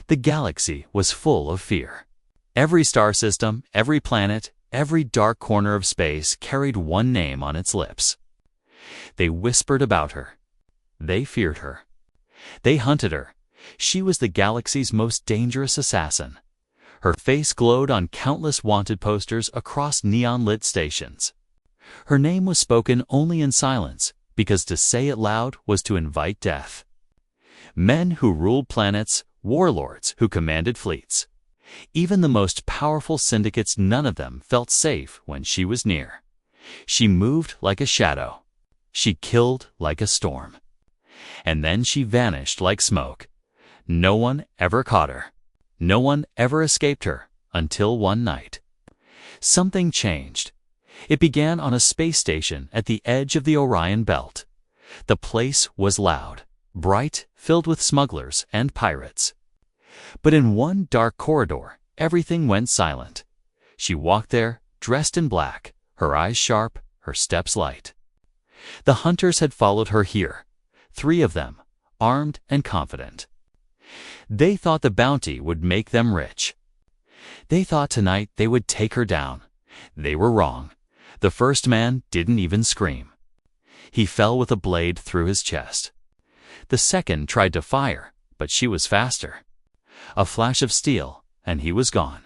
The galaxy was full of fear. Every star system, every planet, every dark corner of space carried one name on its lips. They whispered about her. They feared her. They hunted her. She was the galaxy's most dangerous assassin. Her face glowed on countless wanted posters across neon-lit stations. Her name was spoken only in silence, because to say it loud was to invite death. Men who ruled planets, warlords who commanded fleets. Even the most powerful syndicates, none of them felt safe when she was near. She moved like a shadow. She killed like a storm. And then she vanished like smoke. No one ever caught her. No one ever escaped her until one night. Something changed. It began on a space station at the edge of the Orion Belt. The place was loud, bright, filled with smugglers and pirates. But in one dark corridor, everything went silent. She walked there, dressed in black, her eyes sharp, her steps light. The hunters had followed her here, 3 of them, armed and confident. They thought the bounty would make them rich. They thought tonight they would take her down. They were wrong. The first man didn't even scream. He fell with a blade through his chest. The second tried to fire, but she was faster. A flash of steel, and he was gone.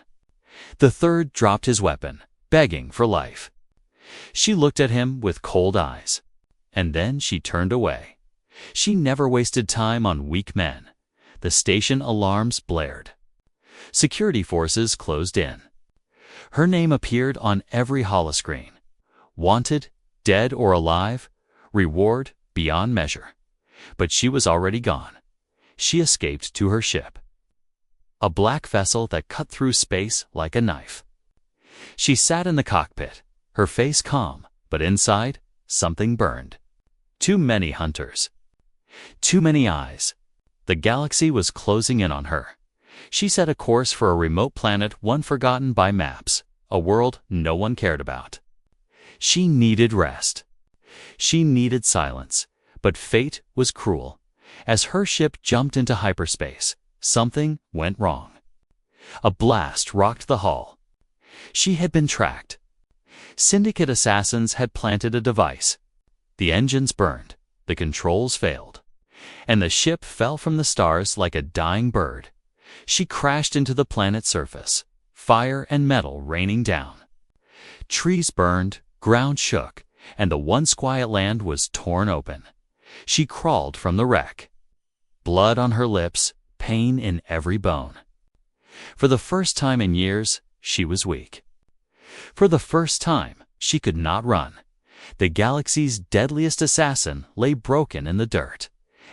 The third dropped his weapon, begging for life. She looked at him with cold eyes, and then she turned away. She never wasted time on weak men. The station alarms blared. Security forces closed in. Her name appeared on every holoscreen. Wanted, dead or alive, reward beyond measure. But she was already gone. She escaped to her ship. A black vessel that cut through space like a knife. She sat in the cockpit, her face calm, but inside, something burned. Too many hunters. Too many eyes. The galaxy was closing in on her. She set a course for a remote planet, one forgotten by maps, a world no one cared about. She needed rest. She needed silence, but fate was cruel. As her ship jumped into hyperspace, something went wrong. A blast rocked the hull. She had been tracked. Syndicate assassins had planted a device. The engines burned, the controls failed, and the ship fell from the stars like a dying bird. She crashed into the planet's surface, fire and metal raining down. Trees burned, ground shook, and the once quiet land was torn open. She crawled from the wreck. Blood on her lips, pain in every bone. For the first time in years, she was weak. For the first time, she could not run. The galaxy's deadliest assassin lay broken in the dirt.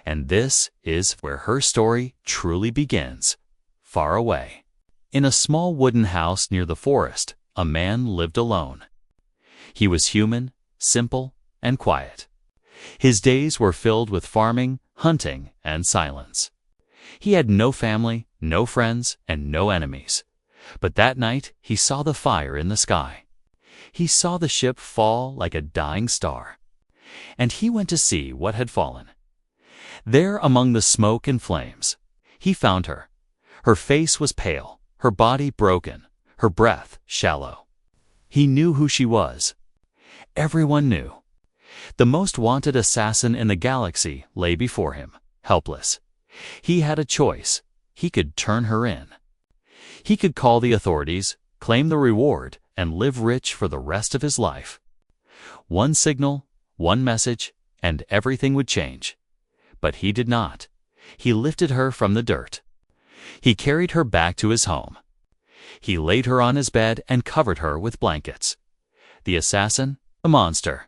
And this is where her story truly begins. Far away. In a small wooden house near the forest, a man lived alone. He was human, simple, and quiet. His days were filled with farming, hunting, and silence. He had no family, no friends, and no enemies. But that night, he saw the fire in the sky. He saw the ship fall like a dying star. And he went to see what had fallen. There among the smoke and flames, he found her. Her face was pale, her body broken, her breath shallow. He knew who she was. Everyone knew. The most wanted assassin in the galaxy lay before him, helpless. He had a choice. He could turn her in. He could call the authorities, claim the reward, and live rich for the rest of his life. One signal, one message, and everything would change. But he did not. He lifted her from the dirt. He carried her back to his home. He laid her on his bed and covered her with blankets. The assassin, the monster,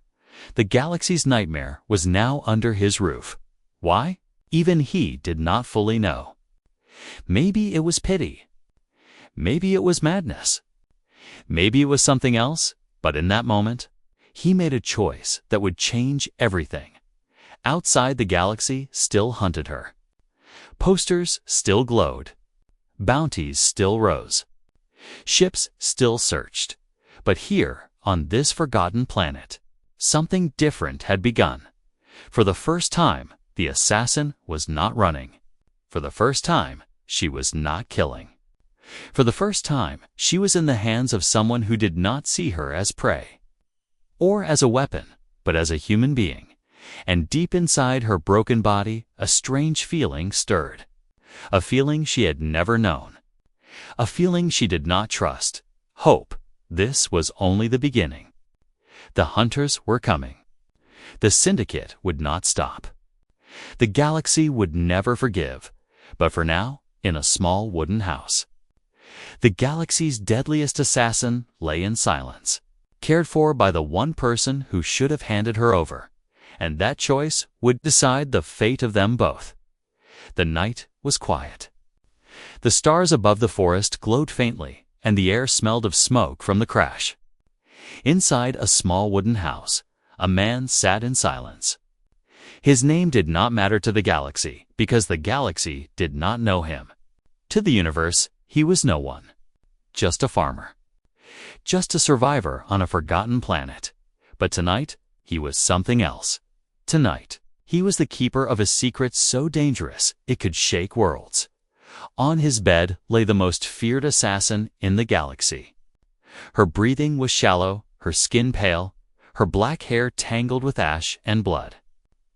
the galaxy's nightmare was now under his roof. Why? Even he did not fully know. Maybe it was pity. Maybe it was madness. Maybe it was something else, but in that moment, he made a choice that would change everything. Outside, the galaxy still hunted her. Posters still glowed. Bounties still rose. Ships still searched. But here, on this forgotten planet, something different had begun. For the first time, the assassin was not running. For the first time, she was not killing. For the first time, she was in the hands of someone who did not see her as prey, or as a weapon, but as a human being. And deep inside her broken body, a strange feeling stirred. A feeling she had never known. A feeling she did not trust. Hope. This was only the beginning. The hunters were coming. The syndicate would not stop. The galaxy would never forgive, but for now, in a small wooden house. The galaxy's deadliest assassin lay in silence, cared for by the one person who should have handed her over, and that choice would decide the fate of them both. The night was quiet. The stars above the forest glowed faintly, and the air smelled of smoke from the crash. Inside a small wooden house, a man sat in silence. His name did not matter to the galaxy, because the galaxy did not know him. To the universe, he was no one. Just a farmer. Just a survivor on a forgotten planet. But tonight, he was something else. Tonight, he was the keeper of a secret so dangerous it could shake worlds. On his bed lay the most feared assassin in the galaxy. Her breathing was shallow, her skin pale, her black hair tangled with ash and blood.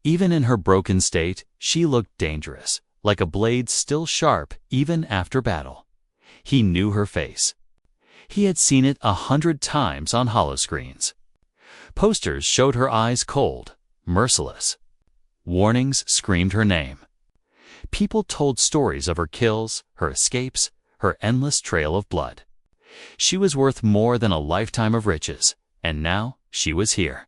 Even in her broken state, she looked dangerous, like a blade still sharp even after battle. He knew her face. He had seen it 100 times on holoscreens. Posters showed her eyes cold, merciless. Warnings screamed her name. People told stories of her kills, her escapes, her endless trail of blood. She was worth more than a lifetime of riches, and now she was here.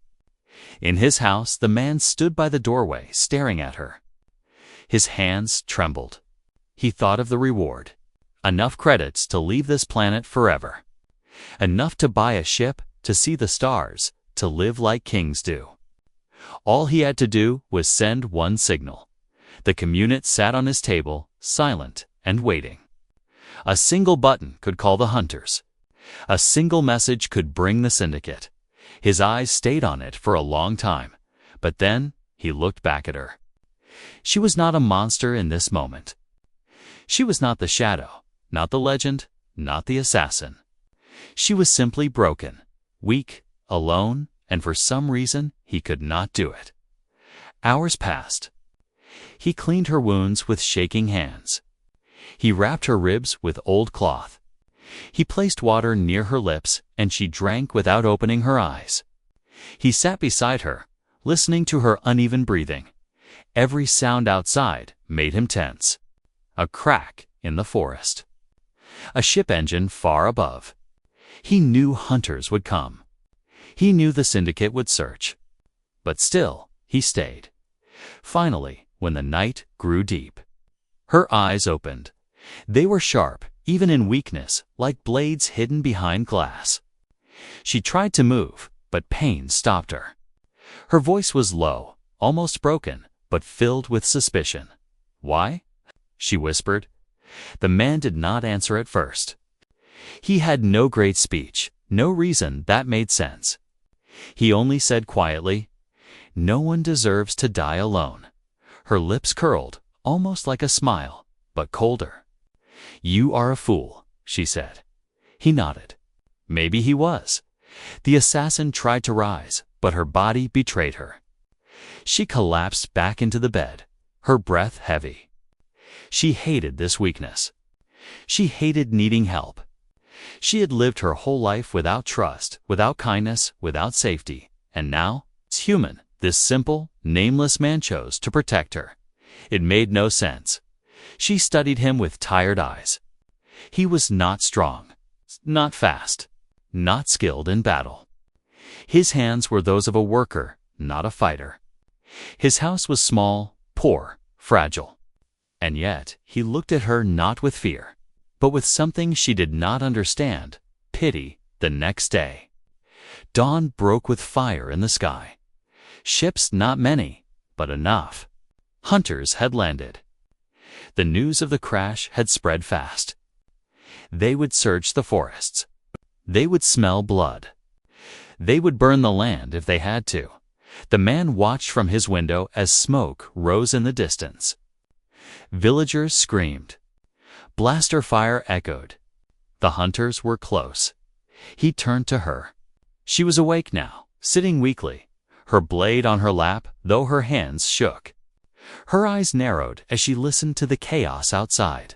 In his house, the man stood by the doorway, staring at her. His hands trembled. He thought of the reward. Enough credits to leave this planet forever. Enough to buy a ship, to see the stars, to live like kings do. All he had to do was send one signal. The community sat on his table, silent and waiting. A single button could call the hunters. A single message could bring the syndicate. His eyes stayed on it for a long time, but then he looked back at her. She was not a monster in this moment. She was not the shadow, not the legend, not the assassin. She was simply broken, weak, alone, and for some reason he could not do it. Hours passed. He cleaned her wounds with shaking hands. He wrapped her ribs with old cloth. He placed water near her lips, and she drank without opening her eyes. He sat beside her, listening to her uneven breathing. Every sound outside made him tense. A crack in the forest. A ship engine far above. He knew hunters would come. He knew the syndicate would search. But still, he stayed. Finally, when the night grew deep, her eyes opened. They were sharp, even in weakness, like blades hidden behind glass. She tried to move, but pain stopped her. Her voice was low, almost broken, but filled with suspicion. "Why?" she whispered. The man did not answer at first. He had no great speech, no reason that made sense. He only said quietly, "No one deserves to die alone." Her lips curled, almost like a smile, but colder. "You are a fool," she said. He nodded. Maybe he was. The assassin tried to rise, but her body betrayed her. She collapsed back into the bed, her breath heavy. She hated this weakness. She hated needing help. She had lived her whole life without trust, without kindness, without safety, and now, as human, this simple, nameless man chose to protect her. It made no sense. She studied him with tired eyes. He was not strong, not fast, not skilled in battle. His hands were those of a worker, not a fighter. His house was small, poor, fragile. And yet, he looked at her not with fear, but with something she did not understand, pity. The next day, dawn broke with fire in the sky. Ships not many, but enough. Hunters had landed. The news of the crash had spread fast. They would search the forests. They would smell blood. They would burn the land if they had to. The man watched from his window as smoke rose in the distance. Villagers screamed. Blaster fire echoed. The hunters were close. He turned to her. She was awake now, sitting weakly, her blade on her lap, though her hands shook. Her eyes narrowed as she listened to the chaos outside.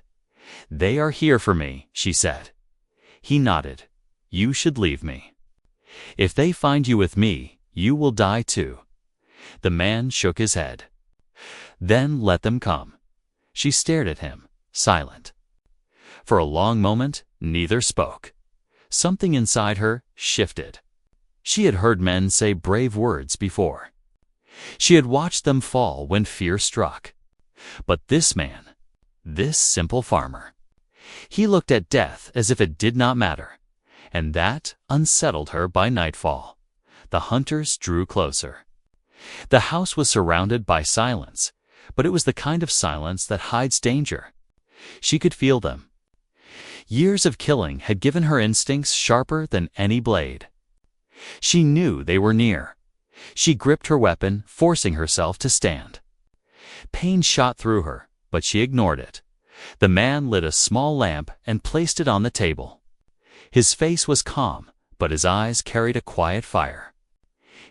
"They are here for me," she said. He nodded. "You should leave me. If they find you with me, you will die too." The man shook his head. "Then let them come." She stared at him, silent. For a long moment, neither spoke. Something inside her shifted. She had heard men say brave words before. She had watched them fall when fear struck. But this man, this simple farmer, he looked at death as if it did not matter, and that unsettled her. By nightfall, the hunters drew closer. The house was surrounded by silence, but it was the kind of silence that hides danger. She could feel them. Years of killing had given her instincts sharper than any blade. She knew they were near. She gripped her weapon, forcing herself to stand. Pain shot through her, but she ignored it. The man lit a small lamp and placed it on the table. His face was calm, but his eyes carried a quiet fire.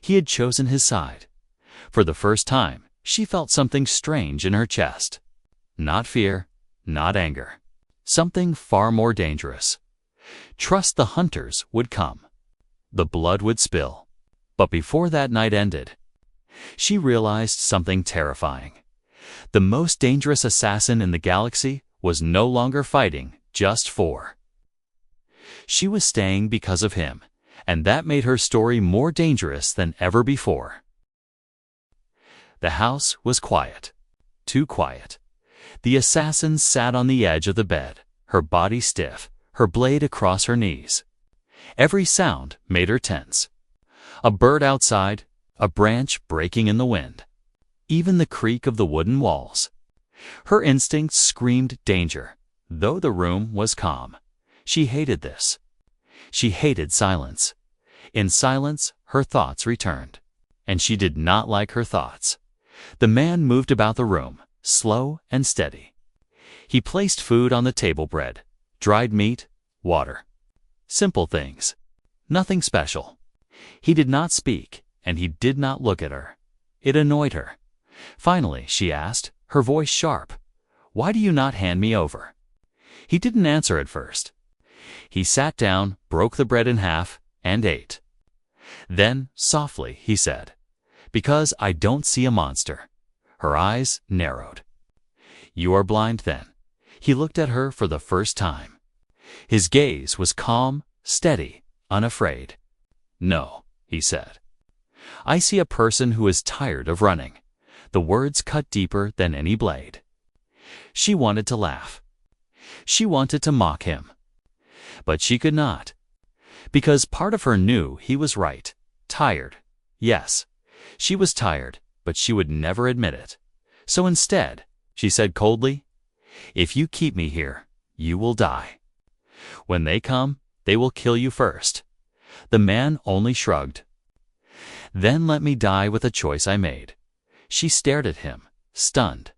He had chosen his side. For the first time, she felt something strange in her chest. Not fear, not anger. Something far more dangerous. Trust the hunters would come. The blood would spill. But before that night ended, she realized something terrifying. The most dangerous assassin in the galaxy was no longer fighting just for. She was staying because of him, and that made her story more dangerous than ever before. The house was quiet. Too quiet. The assassin sat on the edge of the bed, her body stiff, her blade across her knees. Every sound made her tense. A bird outside, a branch breaking in the wind. Even the creak of the wooden walls. Her instincts screamed danger, though the room was calm. She hated this. She hated silence. In silence, her thoughts returned. And she did not like her thoughts. The man moved about the room, slow and steady. He placed food on the table: bread, dried meat, water. Simple things. Nothing special. He did not speak, and he did not look at her. It annoyed her. Finally, she asked, her voice sharp, "Why do you not hand me over?" He didn't answer at first. He sat down, broke the bread in half, and ate. Then, softly, he said, "Because I don't see a monster." Her eyes narrowed. "You are blind, then." He looked at her for the first time. His gaze was calm, steady, unafraid. "No," he said. "I see a person who is tired of running." The words cut deeper than any blade. She wanted to laugh. She wanted to mock him. But she could not. Because part of her knew he was right. Tired. Yes, she was tired, but she would never admit it. So instead, she said coldly, "If you keep me here, you will die. When they come, they will kill you first." The man only shrugged. "Then let me die with a choice I made." She stared at him, stunned.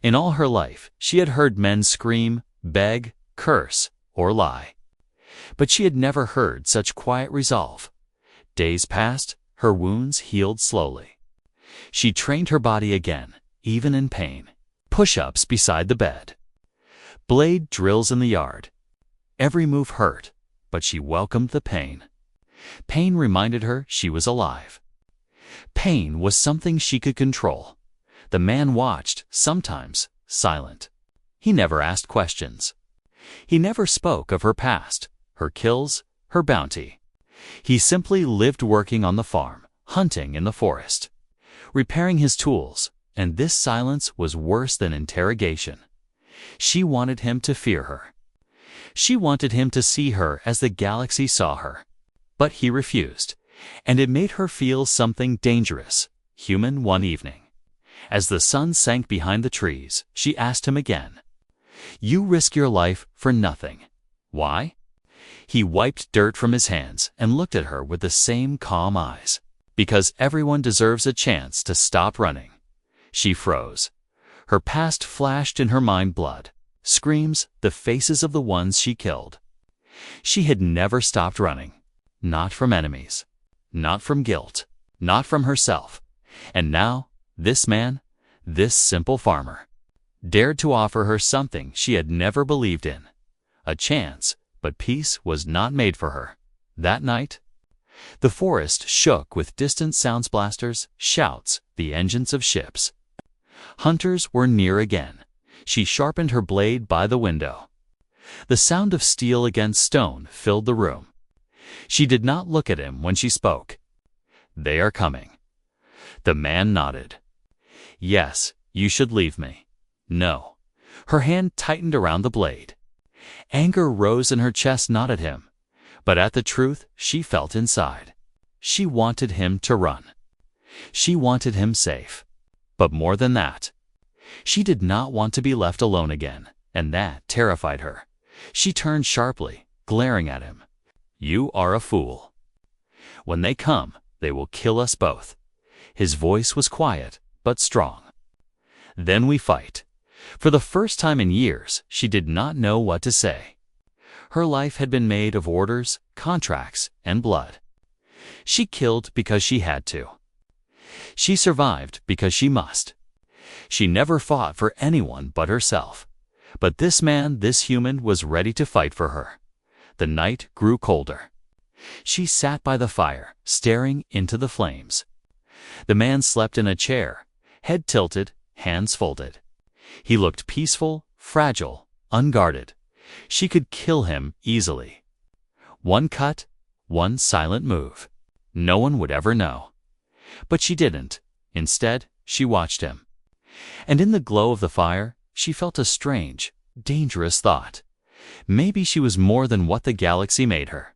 In all her life, she had heard men scream, beg, curse, or lie. But she had never heard such quiet resolve. Days passed, her wounds healed slowly. She trained her body again, even in pain. Push-ups beside the bed. Blade drills in the yard. Every move hurt, but she welcomed the pain. Pain reminded her she was alive. Pain was something she could control. The man watched, sometimes silent. He never asked questions. He never spoke of her past, her kills, her bounty. He simply lived working on the farm, hunting in the forest, repairing his tools, and this silence was worse than interrogation. She wanted him to fear her. She wanted him to see her as the galaxy saw her. But he refused, and it made her feel something dangerous, human. One evening, as the sun sank behind the trees, she asked him again, "You risk your life for nothing. Why?" He wiped dirt from his hands and looked at her with the same calm eyes. "Because everyone deserves a chance to stop running." She froze. Her past flashed in her mind: blood, screams, the faces of the ones she killed. She had never stopped running. Not from enemies. Not from guilt. Not from herself. And now, this man, this simple farmer, dared to offer her something she had never believed in. A chance, but peace was not made for her. That night, the forest shook with distant sounds, blasters, shouts, the engines of ships. Hunters were near again. She sharpened her blade by the window. The sound of steel against stone filled the room. She did not look at him when she spoke. "They are coming." The man nodded. "Yes, you should leave me." "No." Her hand tightened around the blade. Anger rose in her chest, not at him, but at the truth she felt inside. She wanted him to run. She wanted him safe. But more than that, she did not want to be left alone again, and that terrified her. She turned sharply, glaring at him. "You are a fool. When they come, they will kill us both." His voice was quiet, but strong. "Then we fight." For the first time in years, she did not know what to say. Her life had been made of orders, contracts, and blood. She killed because she had to. She survived because she must. She never fought for anyone but herself. But this man, this human, was ready to fight for her. The night grew colder. She sat by the fire, staring into the flames. The man slept in a chair, head tilted, hands folded. He looked peaceful, fragile, unguarded. She could kill him easily. One cut, one silent move. No one would ever know. But she didn't. Instead, she watched him. And in the glow of the fire, she felt a strange, dangerous thought. Maybe she was more than what the galaxy made her.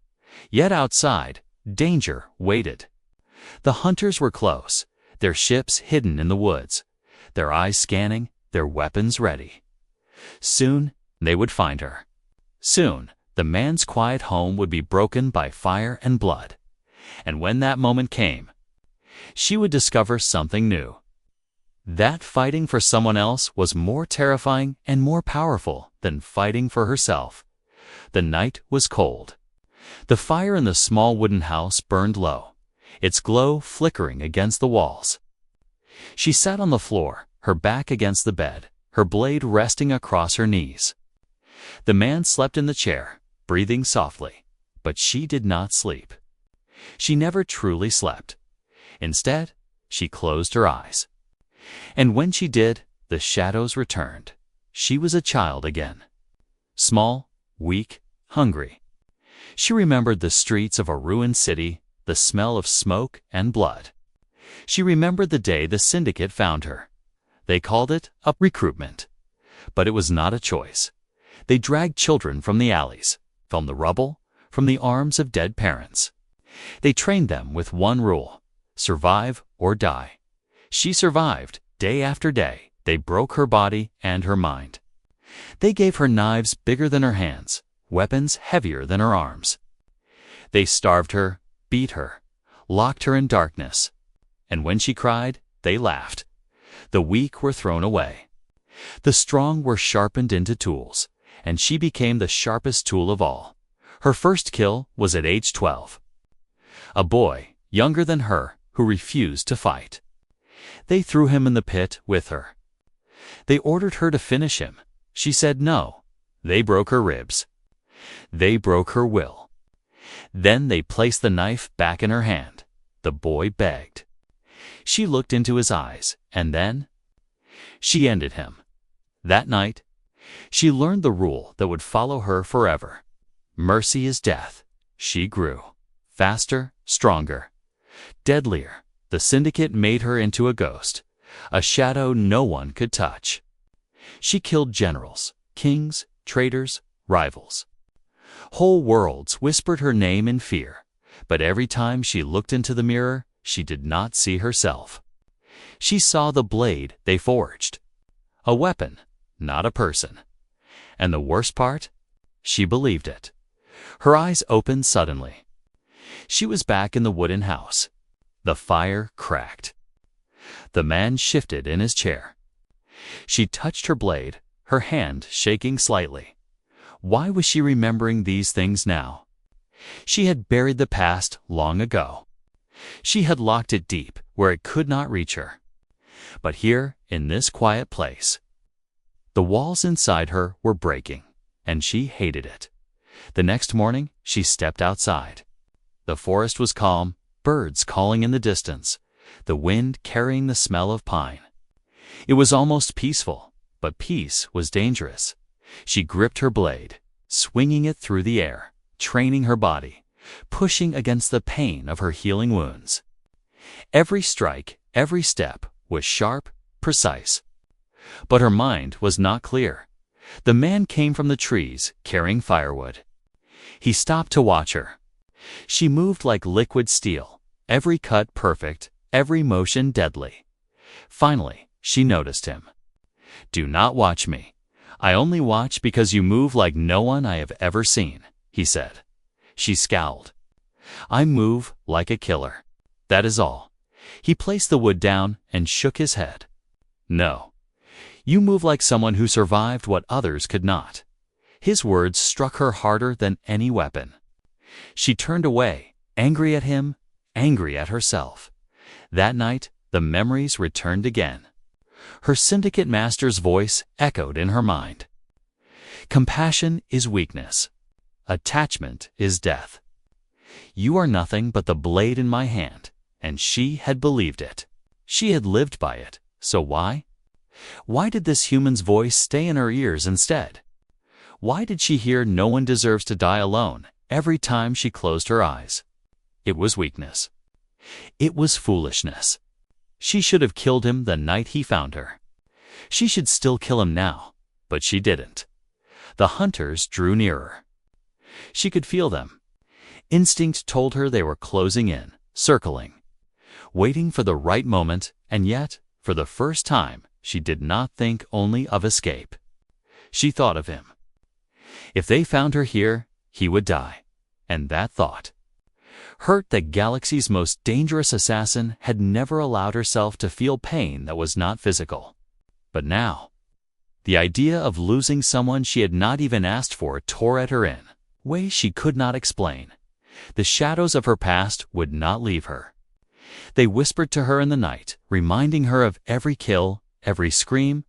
Yet outside, danger waited. The hunters were close, their ships hidden in the woods, their eyes scanning, their weapons ready. Soon, they would find her. Soon, the man's quiet home would be broken by fire and blood. And when that moment came, she would discover something new. That fighting for someone else was more terrifying and more powerful than fighting for herself. The night was cold. The fire in the small wooden house burned low, its glow flickering against the walls. She sat on the floor, her back against the bed, her blade resting across her knees. The man slept in the chair, breathing softly, but she did not sleep. She never truly slept. Instead, she closed her eyes. And when she did, the shadows returned. She was a child again. Small, weak, hungry. She remembered the streets of a ruined city, the smell of smoke and blood. She remembered the day the syndicate found her. They called it a recruitment. But it was not a choice. They dragged children from the alleys, from the rubble, from the arms of dead parents. They trained them with one rule: survive or die. She survived, day after day. They broke her body and her mind. They gave her knives bigger than her hands, weapons heavier than her arms. They starved her, beat her, locked her in darkness. And when she cried, they laughed. The weak were thrown away. The strong were sharpened into tools, and she became the sharpest tool of all. Her first kill was at age 12. A boy, younger than her, who refused to fight. They threw him in the pit with her. They ordered her to finish him. She said no. They broke her ribs. They broke her will. Then they placed the knife back in her hand. The boy begged. She looked into his eyes, and then she ended him. That night, she learned the rule that would follow her forever. Mercy is death. She grew. Faster, stronger, deadlier. The syndicate made her into a ghost, a shadow no one could touch. She killed generals, kings, traitors, rivals. Whole worlds whispered her name in fear, but every time she looked into the mirror, she did not see herself. She saw the blade they forged. A weapon, not a person. And the worst part? She believed it. Her eyes opened suddenly. She was back in the wooden house. The fire cracked. The man shifted in his chair. She touched her blade, her hand shaking slightly. Why was she remembering these things now? She had buried the past long ago. She had locked it deep where it could not reach her. But here, in this quiet place, the walls inside her were breaking, and she hated it. The next morning, she stepped outside. The forest was calm, birds calling in the distance, the wind carrying the smell of pine. It was almost peaceful, but peace was dangerous. She gripped her blade, swinging it through the air, training her body, pushing against the pain of her healing wounds. Every strike, every step was sharp, precise. But her mind was not clear. The man came from the trees, carrying firewood. He stopped to watch her. She moved like liquid steel, every cut perfect, every motion deadly. Finally, she noticed him. "Do not watch me. I only watch because you move like no one I have ever seen," he said. She scowled. "I move like a killer. That is all." He placed the wood down and shook his head. "No. You move like someone who survived what others could not." His words struck her harder than any weapon. She turned away, angry at him, angry at herself. That night, the memories returned again. Her syndicate master's voice echoed in her mind. "Compassion is weakness. Attachment is death. You are nothing but the blade in my hand," and she had believed it. She had lived by it, so why? Why did this human's voice stay in her ears instead? Why did she hear no one deserves to die alone every time she closed her eyes? It was weakness. It was foolishness. She should have killed him the night he found her. She should still kill him now, but she didn't. The hunters drew nearer. She could feel them. Instinct told her they were closing in, circling, waiting for the right moment, and yet, for the first time, she did not think only of escape. She thought of him. If they found her here, he would die. And that thought hurt. The galaxy's most dangerous assassin had never allowed herself to feel pain that was not physical. But now, the idea of losing someone she had not even asked for tore at her in ways she could not explain. The shadows of her past would not leave her. They whispered to her in the night, reminding her of every kill, every scream,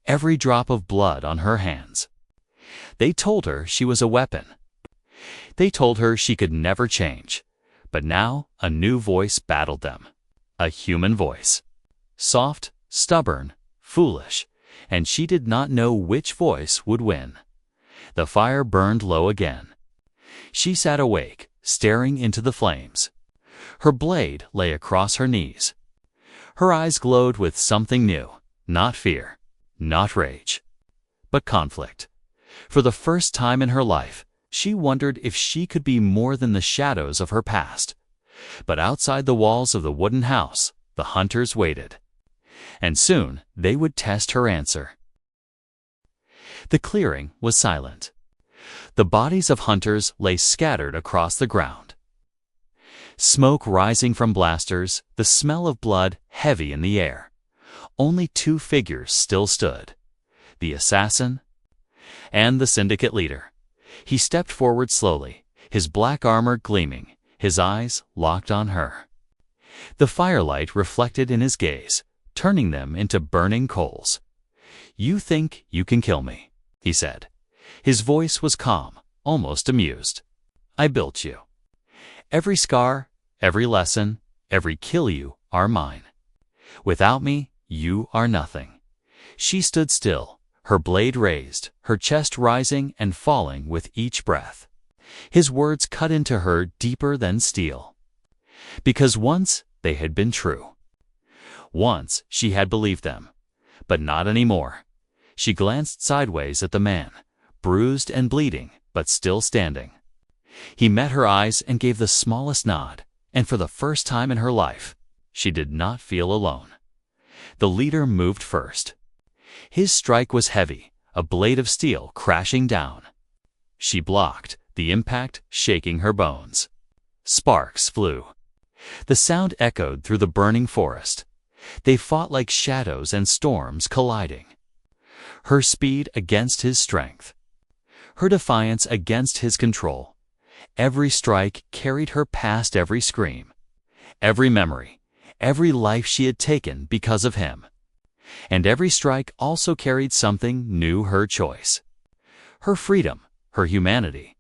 every drop of blood on her hands. They told her she was a weapon. They told her she could never change. But now a new voice battled them. A human voice. Soft, stubborn, foolish, and she did not know which voice would win. The fire burned low again. She sat awake, staring into the flames. Her blade lay across her knees. Her eyes glowed with something new, not fear, not rage, but conflict. For the first time in her life, she wondered if she could be more than the shadows of her past. But outside the walls of the wooden house, the hunters waited. And soon they would test her answer. The clearing was silent. The bodies of hunters lay scattered across the ground. Smoke rising from blasters, the smell of blood heavy in the air. Only two figures still stood: the assassin and the syndicate leader. He stepped forward slowly, his black armor gleaming, his eyes locked on her. The firelight reflected in his gaze, turning them into burning coals. "You think you can kill me," he said. His voice was calm, almost amused. "I built you. Every scar, every lesson, every kill you are mine. Without me, you are nothing." She stood still, her blade raised, her chest rising and falling with each breath. His words cut into her deeper than steel. Because once they had been true. Once she had believed them, but not anymore. She glanced sideways at the man, bruised and bleeding, but still standing. He met her eyes and gave the smallest nod, and for the first time in her life, she did not feel alone. The leader moved first. His strike was heavy, a blade of steel crashing down. She blocked, the impact shaking her bones. Sparks flew. The sound echoed through the burning forest. They fought like shadows and storms colliding. Her speed against his strength. Her defiance against his control. Every strike carried her past every scream, every memory, every life she had taken because of him. And every strike also carried something new, her choice. Her freedom, her humanity.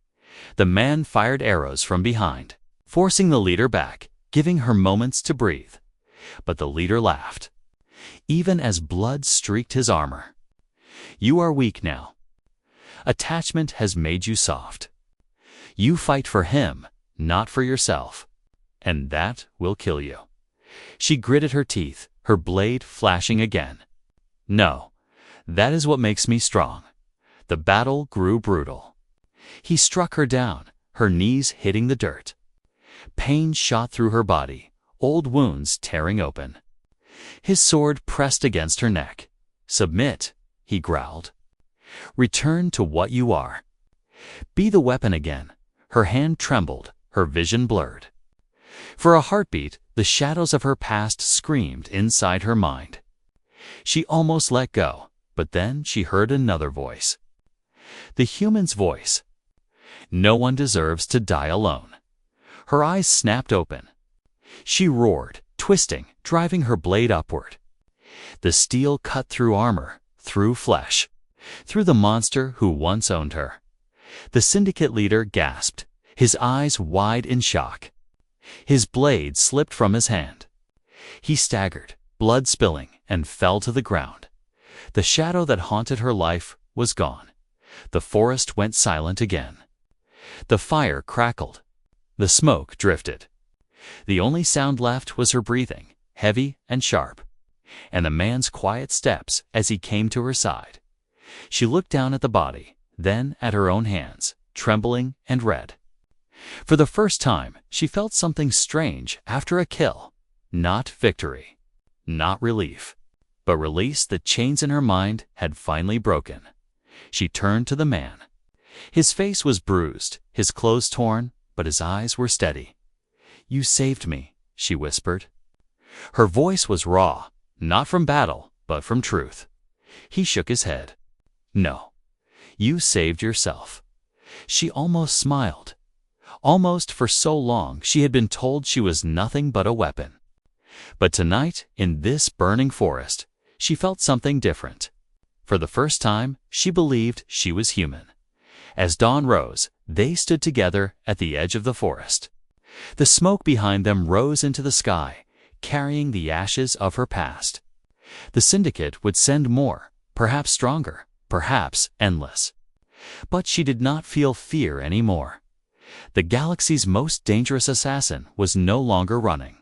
The man fired arrows from behind, forcing the leader back, giving her moments to breathe. But the leader laughed, even as blood streaked his armor. You are weak now. Attachment has made you soft. You fight for him, not for yourself. And that will kill you. She gritted her teeth, her blade flashing again. No, that is what makes me strong. The battle grew brutal. He struck her down, her knees hitting the dirt. Pain shot through her body, old wounds tearing open. His sword pressed against her neck. Submit, he growled. Return to what you are. Be the weapon again. Her hand trembled, her vision blurred. For a heartbeat, the shadows of her past screamed inside her mind. She almost let go, but then she heard another voice. The human's voice. No one deserves to die alone. Her eyes snapped open. She roared, twisting, driving her blade upward. The steel cut through armor, through flesh, through the monster who once owned her. The syndicate leader gasped, his eyes wide in shock. His blade slipped from his hand. He staggered, blood spilling, and fell to the ground. The shadow that haunted her life was gone. The forest went silent again. The fire crackled. The smoke drifted. The only sound left was her breathing, heavy and sharp, and the man's quiet steps as he came to her side. She looked down at the body, then at her own hands, trembling and red. For the first time, she felt something strange after a kill. Not victory, not relief, but release. The chains in her mind had finally broken. She turned to the man. His face was bruised, his clothes torn, but his eyes were steady. You saved me, she whispered. Her voice was raw, not from battle, but from truth. He shook his head. No, you saved yourself. She almost smiled. Almost. For so long she had been told she was nothing but a weapon. But tonight, in this burning forest, she felt something different. For the first time, she believed she was human. As dawn rose, they stood together at the edge of the forest. The smoke behind them rose into the sky, carrying the ashes of her past. The syndicate would send more, perhaps stronger, perhaps endless. But she did not feel fear anymore. The galaxy's most dangerous assassin was no longer running.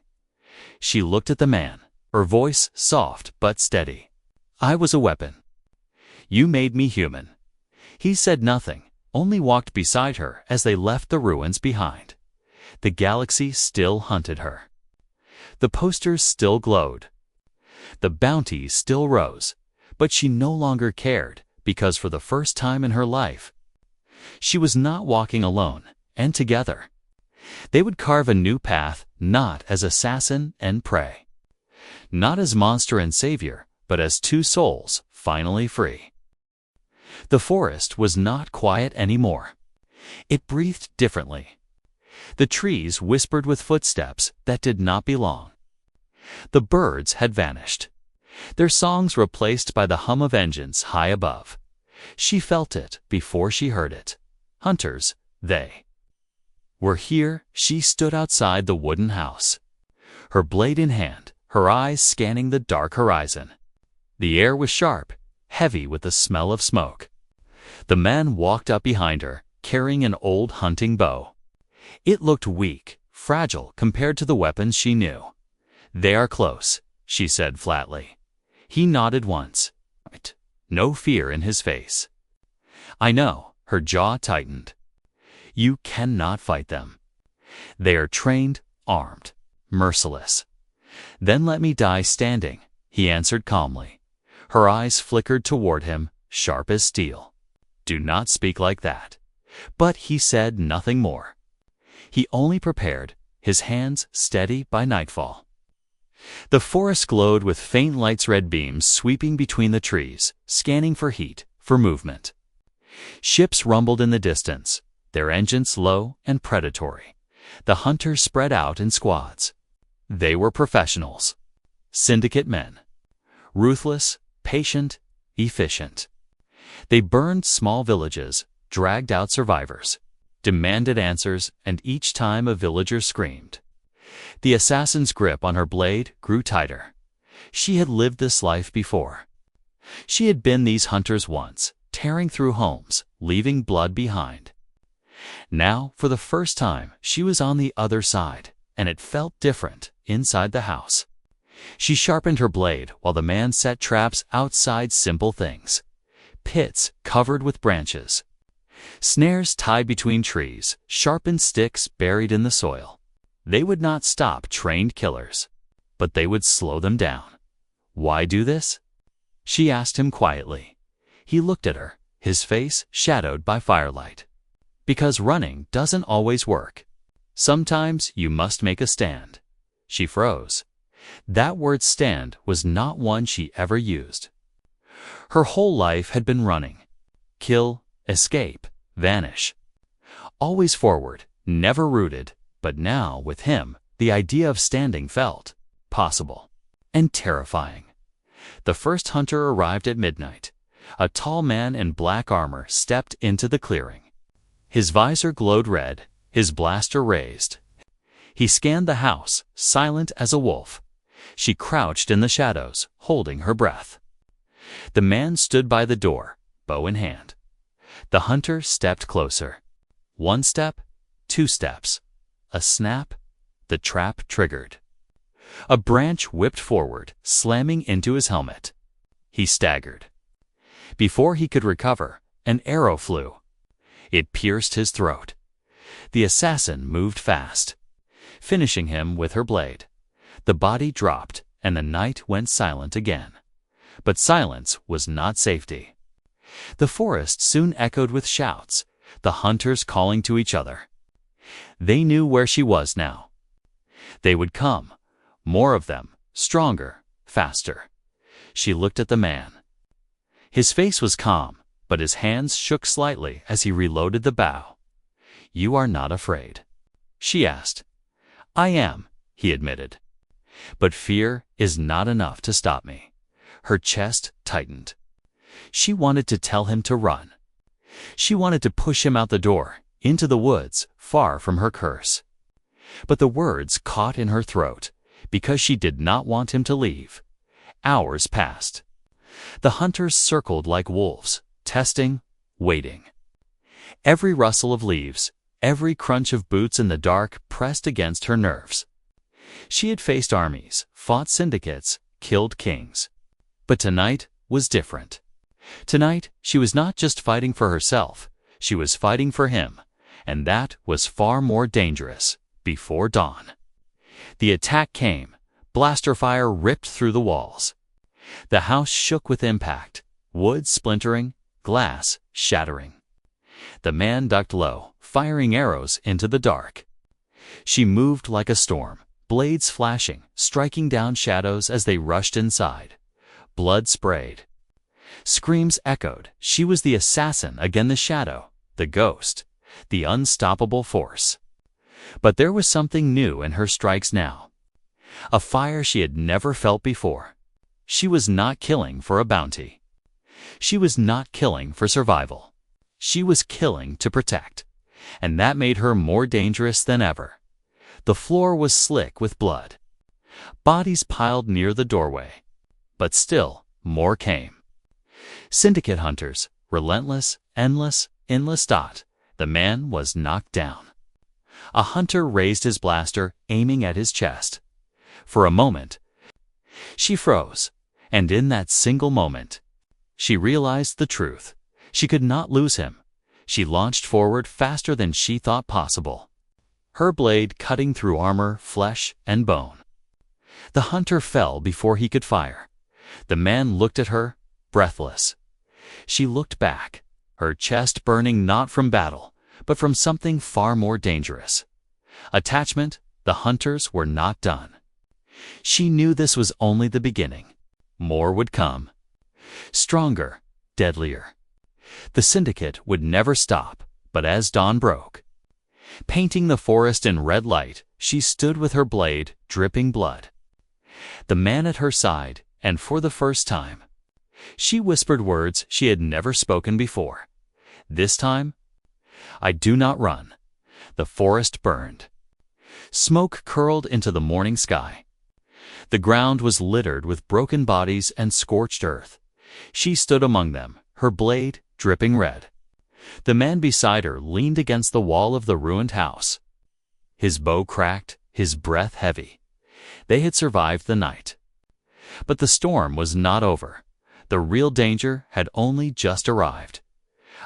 She looked at the man, her voice soft but steady. I was a weapon. You made me human. He said nothing, only walked beside her as they left the ruins behind. The galaxy still hunted her. The posters still glowed. The bounties still rose, but she no longer cared because for the first time in her life, she was not walking alone, and together. They would carve a new path, not as assassin and prey, not as monster and savior, but as two souls finally free. The forest was not quiet anymore. It breathed differently. The trees whispered with footsteps that did not belong. The birds had vanished, their songs replaced by the hum of engines high above. She felt it before she heard it. Hunters, they were here. She stood outside the wooden house, her blade in hand, her eyes scanning the dark horizon. The air was sharp, heavy with the smell of smoke. The man walked up behind her, carrying an old hunting bow. It looked weak, fragile compared to the weapons she knew. They are close, she said flatly. He nodded once. No fear in his face. I know, her jaw tightened. You cannot fight them. They are trained, armed, merciless. Then let me die standing, he answered calmly. Her eyes flickered toward him, sharp as steel. Do not speak like that. But he said nothing more. He only prepared, his hands steady by nightfall. The forest glowed with faint light's red beams sweeping between the trees, scanning for heat, for movement. Ships rumbled in the distance, their engines low and predatory. The hunters spread out in squads. They were professionals. Syndicate men. Ruthless, patient, efficient. They burned small villages, dragged out survivors, demanded answers, and each time a villager screamed. The assassin's grip on her blade grew tighter. She had lived this life before. She had been these hunters once, tearing through homes, leaving blood behind. Now, for the first time, she was on the other side, and it felt different inside the house. She sharpened her blade while the man set traps outside simple things. Pits covered with branches. Snares tied between trees, sharpened sticks buried in the soil. They would not stop trained killers, but they would slow them down. Why do this? She asked him quietly. He looked at her, his face shadowed by firelight. Because running doesn't always work. Sometimes you must make a stand. She froze. That word stand was not one she ever used. Her whole life had been running. Kill, escape, vanish. Always forward, never rooted, but now, with him, the idea of standing felt possible and terrifying. The first hunter arrived at midnight. A tall man in black armor stepped into the clearing. His visor glowed red, his blaster raised. He scanned the house, silent as a wolf. She crouched in the shadows, holding her breath. The man stood by the door, bow in hand. The hunter stepped closer. 1 step, 2 steps. A snap, the trap triggered. A branch whipped forward, slamming into his helmet. He staggered. Before he could recover, an arrow flew. It pierced his throat. The assassin moved fast, finishing him with her blade. The body dropped, and the night went silent again. But silence was not safety. The forest soon echoed with shouts, the hunters calling to each other. They knew where she was now. They would come, more of them, stronger, faster. She looked at the man. His face was calm, but his hands shook slightly as he reloaded the bow. "You are not afraid?" she asked. "I am," he admitted. "But fear is not enough to stop me." Her chest tightened. She wanted to tell him to run. She wanted to push him out the door, into the woods, far from her curse. But the words caught in her throat, because she did not want him to leave. Hours passed. The hunters circled like wolves, testing, waiting. Every rustle of leaves, every crunch of boots in the dark pressed against her nerves. She had faced armies, fought syndicates, killed kings. But tonight was different. Tonight, she was not just fighting for herself, she was fighting for him, and that was far more dangerous. Before dawn, the attack came. Blaster fire ripped through the walls. The house shook with impact, wood splintering, glass shattering. The man ducked low, firing arrows into the dark. She moved like a storm, blades flashing, striking down shadows as they rushed inside. Blood sprayed. Screams echoed. She was the assassin against the shadow, the ghost, the unstoppable force. But there was something new in her strikes now. A fire she had never felt before. She was not killing for a bounty. She was not killing for survival. She was killing to protect, and that made her more dangerous than ever. The floor was slick with blood. Bodies piled near the doorway. But still, more came. Syndicate hunters, relentless, endless. The man was knocked down. A hunter raised his blaster, aiming at his chest. For a moment, she froze, and in that single moment, she realized the truth. She could not lose him. She launched forward faster than she thought possible, her blade cutting through armor, flesh, and bone. The hunter fell before he could fire. The man looked at her, breathless. She looked back, her chest burning not from battle, but from something far more dangerous. Attachment. The hunters were not done. She knew this was only the beginning. More would come. Stronger, deadlier. The syndicate would never stop, but as dawn broke, painting the forest in red light, she stood with her blade dripping blood. The man at her side, and for the first time, she whispered words she had never spoken before. This time, I do not run. The forest burned. Smoke curled into the morning sky. The ground was littered with broken bodies and scorched earth. She stood among them, her blade dripping red. The man beside her leaned against the wall of the ruined house. His bow cracked, his breath heavy. They had survived the night. But the storm was not over. The real danger had only just arrived.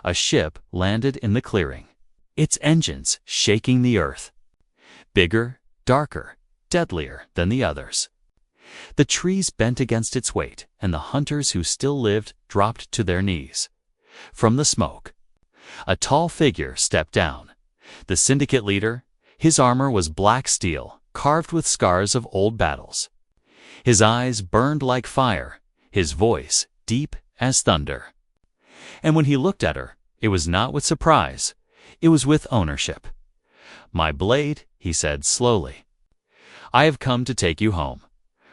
A ship landed in the clearing, its engines shaking the earth. Bigger, darker, deadlier than the others. The trees bent against its weight, and the hunters who still lived dropped to their knees. From the smoke, a tall figure stepped down. The syndicate leader. His armor was black steel, carved with scars of old battles. His eyes burned like fire, his voice deep as thunder. And when he looked at her, it was not with surprise, it was with ownership. "My blade," he said slowly. "I have come to take you home."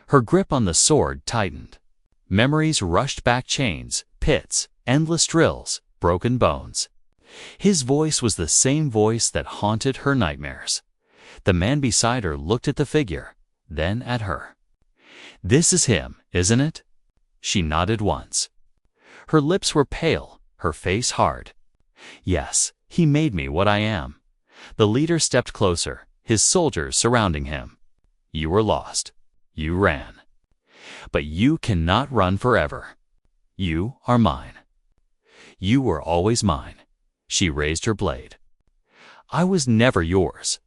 Her grip on the sword tightened. Memories rushed back, chains, pits, endless drills, broken bones. His voice was the same voice that haunted her nightmares. The man beside her looked at the figure, then at her. "This is him, isn't it?" She nodded once. Her lips were pale, her face hard. "Yes, he made me what I am." The leader stepped closer, his soldiers surrounding him. "You were lost. You ran. But you cannot run forever. You are mine. You were always mine." She raised her blade. "I was never yours."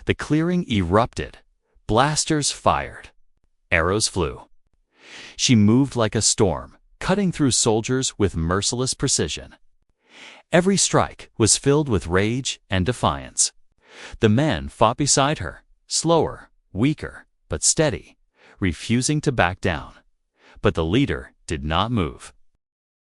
The clearing erupted. Blasters fired. Arrows flew. She moved like a storm, cutting through soldiers with merciless precision. Every strike was filled with rage and defiance. The men fought beside her, slower, weaker, but steady, refusing to back down. But the leader did not move.